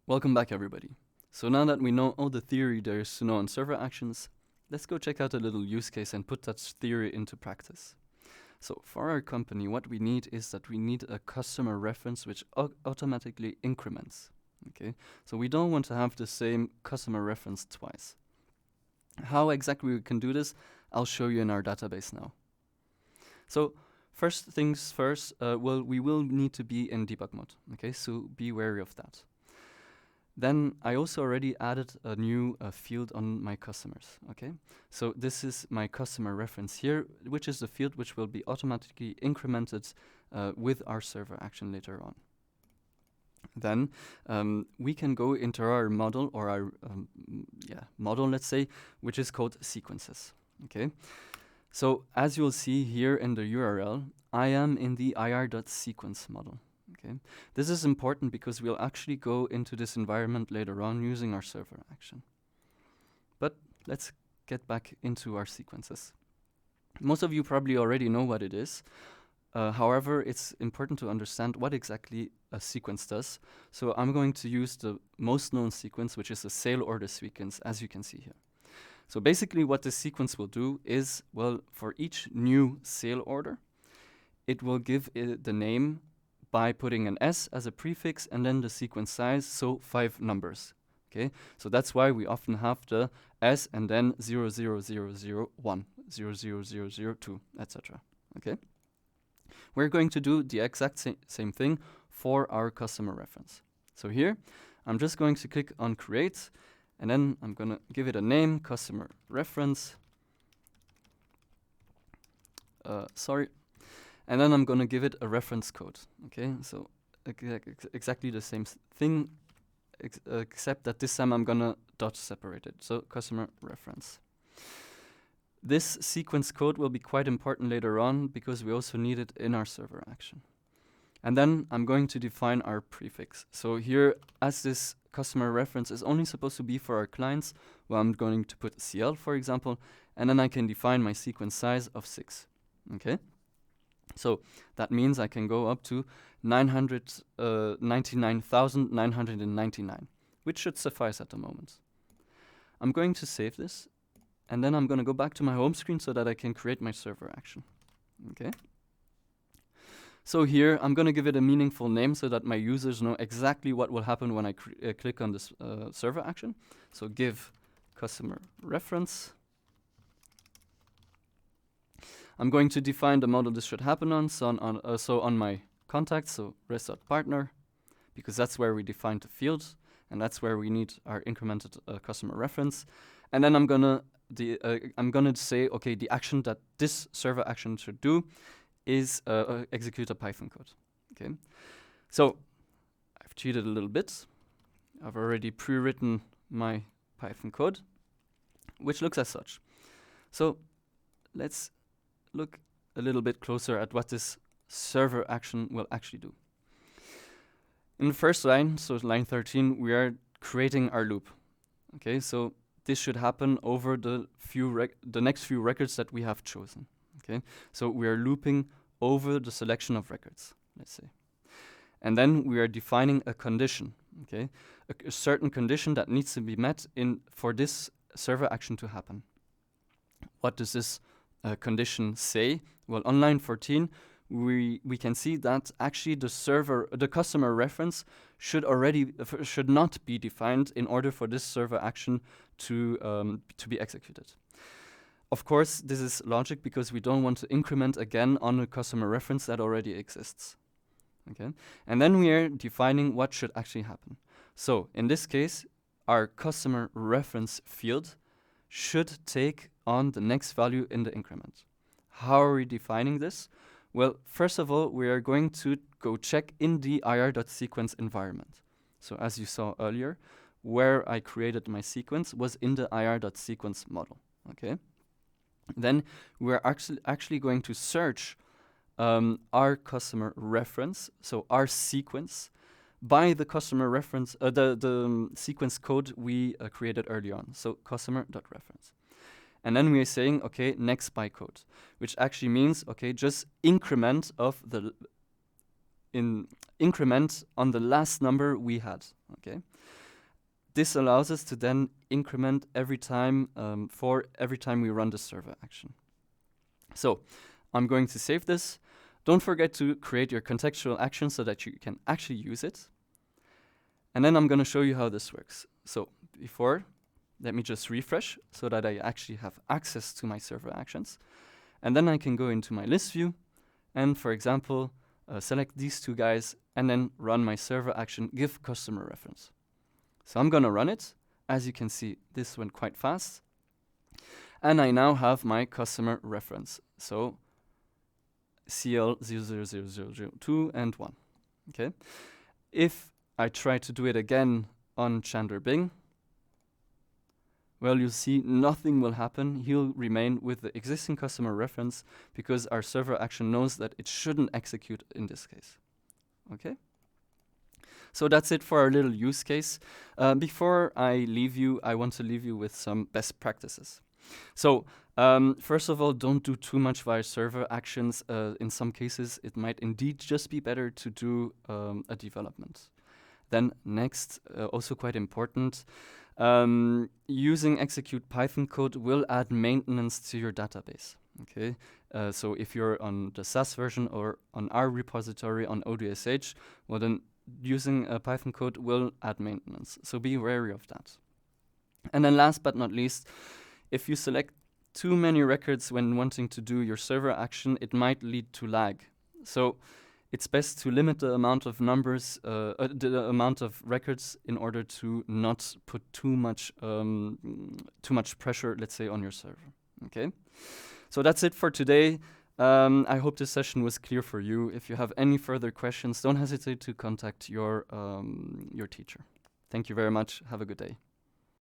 Welcome back, everybody. So now that we know all the theory there is to know on server actions, let's go check out a little use case and put that theory into practice. So for our company, what we need is that we need a customer reference which automatically increments. Okay, so we don't want to have the same customer reference twice. How exactly we can do this, I'll show you in our database now. So first things first, we will need to be in debug mode. Okay, so be wary of that. Then I also already added a new field on my customers, okay? So this is my customer reference here, which is the field which will be automatically incremented with our server action later on. Then we can go into our model, or our model, let's say, which is called sequences, okay? So as you'll see here in the URL, I am in the ir.sequence model. Okay. This is important because we'll actually go into this environment later on using our server action. But let's get back into our sequences. Most of you probably already know what it is. However, it's important to understand what exactly a sequence does. So I'm going to use the most known sequence, which is the sale order sequence, as you can see here. So basically what this sequence will do is, well, for each new sale order, it will give it the name by putting an S as a prefix and then the sequence size, so 5 numbers. Okay, so that's why we often have the S and then 00001, 00002, etc. Okay, we're going to do the exact same thing for our customer reference. So here, I'm just going to click on create, and then I'm going to give it a name, customer reference. And then I'm going to give it a reference code. Okay, so exactly the same thing, except that this time I'm going to dot separate it. So customer reference. This sequence code will be quite important later on because we also need it in our server action. And then I'm going to define our prefix. So here, as this customer reference is only supposed to be for our clients, well, I'm going to put CL, for example, and then I can define my sequence size of 6. Okay. So that means I can go up to 999,999, which should suffice at the moment. I'm going to save this, and then I'm going to go back to my home screen so that I can create my server action. Okay. So here, I'm going to give it a meaningful name so that my users know exactly what will happen when I click on this server action. So give customer reference. I'm going to define the model this should happen on, so on my contact, so res.partner, because that's where we define the field, and that's where we need our incremented customer reference. And then I'm gonna say, okay, the action that this server action should do is execute a Python code. Okay, so I've cheated a little bit. I've already pre-written my Python code, which looks as such. So let's look a little bit closer at what this server action will actually do. In the first line, so line 13, we are creating our loop. Okay, so this should happen over the next few records that we have chosen. Okay, so we are looping over the selection of records, let's say. And then we are defining a condition, okay, a certain condition that needs to be met for this server action to happen. What does this condition say? Well, on line 14, we can see that actually the customer reference should not be defined in order for this server action to be executed. Of course, this is logic because we don't want to increment again on a customer reference that already exists. Okay, and then we are defining what should actually happen. So in this case, our customer reference field should take on the next value in the increment. How are we defining this? Well, first of all, we are going to go check in the ir.sequence environment. So as you saw earlier, where I created my sequence was in the ir.sequence model. Okay. Then we're actually going to search our customer reference, so our sequence, by the customer reference, the sequence code we created early on. So customer.reference. And then we are saying, okay, next bytecode, which actually means, okay, just increment of the increment on the last number we had. Okay. This allows us to then increment every time for every time we run the server action. So I'm going to save this. Don't forget to create your contextual action so that you can actually use it. And then I'm going to show you how this works. So before, let me just refresh so that I actually have access to my server actions. And then I can go into my list view and, for example, select these two guys and then run my server action, give customer reference. So I'm going to run it. As you can see, this went quite fast. And I now have my customer reference. So CL000002 and 1. Okay. If I try to do it again on Chandler Bing, well, you'll see nothing will happen. He'll remain with the existing customer reference because our server action knows that it shouldn't execute in this case. Okay. So that's it for our little use case. Before I leave you, I want to leave you with some best practices. So first of all, don't do too much via server actions. In some cases, it might indeed just be better to do a development. Then next, also quite important, using execute Python code will add maintenance to your database. Okay, so if you're on the SAS version or on our repository on ODSH, well then using Python code will add maintenance. So be wary of that. And then last but not least, if you select too many records when wanting to do your server action, it might lead to lag. So it's best to limit the amount of numbers, the amount of records, in order to not put too much pressure, let's say, on your server. Okay, so that's it for today. I hope this session was clear for you. If you have any further questions, don't hesitate to contact your teacher. Thank you very much. Have a good day.